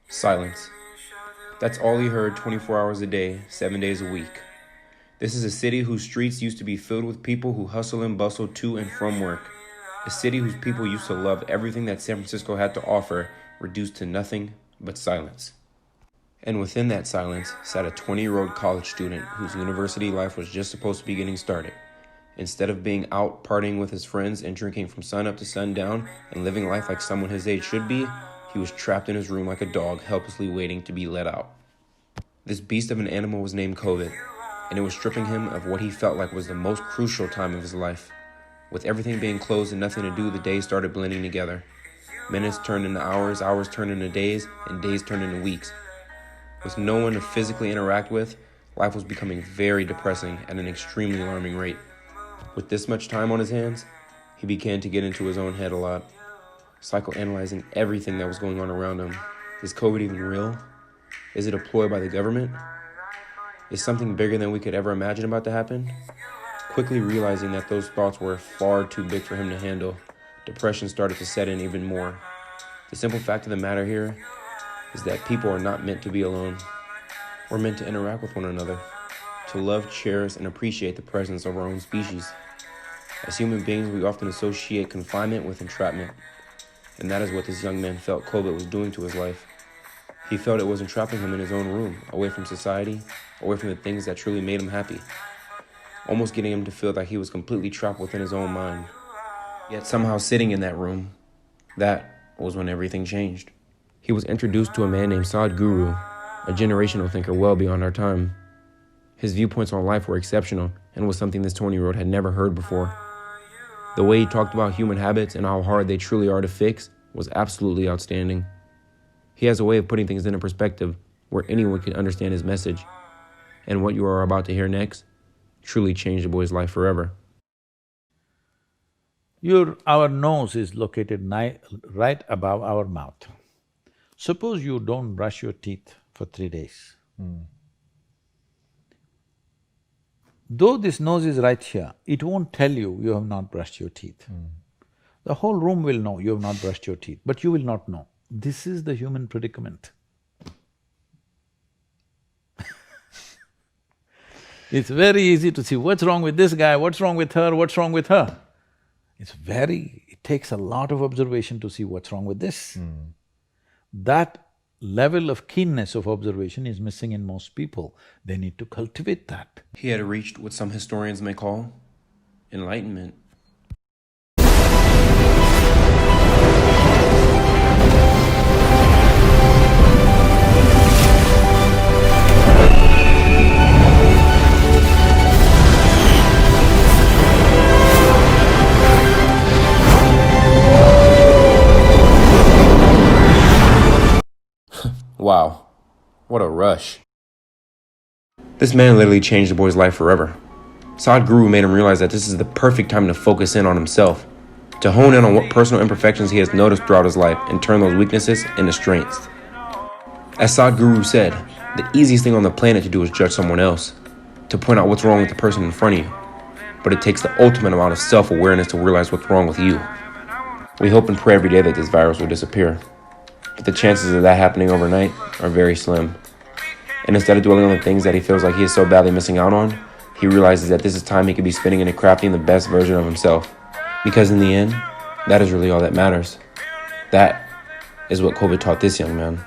Silence. That's all he heard 24 hours a day, 7 days a week. This is a city whose streets used to be filled with people who hustle and bustle to and from work. A city whose people used to love everything that San Francisco had to offer, reduced to nothing but silence. And within that silence sat a 20-year-old college student whose university life was just supposed to be getting started. Instead of being out partying with his friends and drinking from sun up to sundown and living life like someone his age should be, he was trapped in his room like a dog, helplessly waiting to be let out. This beast of an animal was named COVID, and it was stripping him of what he felt like was the most crucial time of his life. With everything being closed and nothing to do, the days started blending together. Minutes turned into hours, hours turned into days, and days turned into weeks. With no one to physically interact with, life was becoming very depressing at an extremely alarming rate. With this much time on his hands, he began to get into his own head a lot, psychoanalyzing everything that was going on around him. Is COVID even real? Is it a ploy by the government? Is something bigger than we could ever imagine about to happen? Quickly realizing that those thoughts were far too big for him to handle, depression started to set in even more. The simple fact of the matter here is that people are not meant to be alone. We're meant to interact with one another, to love, cherish, and appreciate the presence of our own species. As human beings, we often associate confinement with entrapment, and that is what this young man felt COVID was doing to his life. He felt it was entrapping him in his own room, away from society, away from the things that truly made him happy, almost getting him to feel that he was completely trapped within his own mind. Yet somehow sitting in that room, that was when everything changed. He was introduced to a man named Sadhguru, a generational thinker well beyond our time. His viewpoints on life were exceptional and was something this 20-year-old had never heard before. The way he talked about human habits and how hard they truly are to fix was absolutely outstanding. He has a way of putting things into perspective where anyone can understand his message. And what you are about to hear next truly changed the boy's life forever. Our nose is located right above our mouth. Suppose you don't brush your teeth for 3 days. Though this nose is right here, it won't tell you you have not brushed your teeth. The whole room will know you have not brushed your teeth, but you will not know. This is the human predicament. It's very easy to see what's wrong with this guy, what's wrong with her, what's wrong with her. It takes a lot of observation to see what's wrong with this. That level of keenness of observation is missing in most people. They need to cultivate that. He had reached what some historians may call enlightenment. Wow, what a rush. This man literally changed the boy's life forever. Sadhguru made him realize that this is the perfect time to focus in on himself, to hone in on what personal imperfections he has noticed throughout his life and turn those weaknesses into strengths. As Sadhguru said, the easiest thing on the planet to do is judge someone else, to point out what's wrong with the person in front of you. But it takes the ultimate amount of self-awareness to realize what's wrong with you. We hope and pray every day that this virus will disappear, but the chances of that happening overnight are very slim. And instead of dwelling on the things that he feels like he is so badly missing out on, he realizes that this is time he could be spending into crafting the best version of himself. Because in the end, that is really all that matters. That is what COVID taught this young man.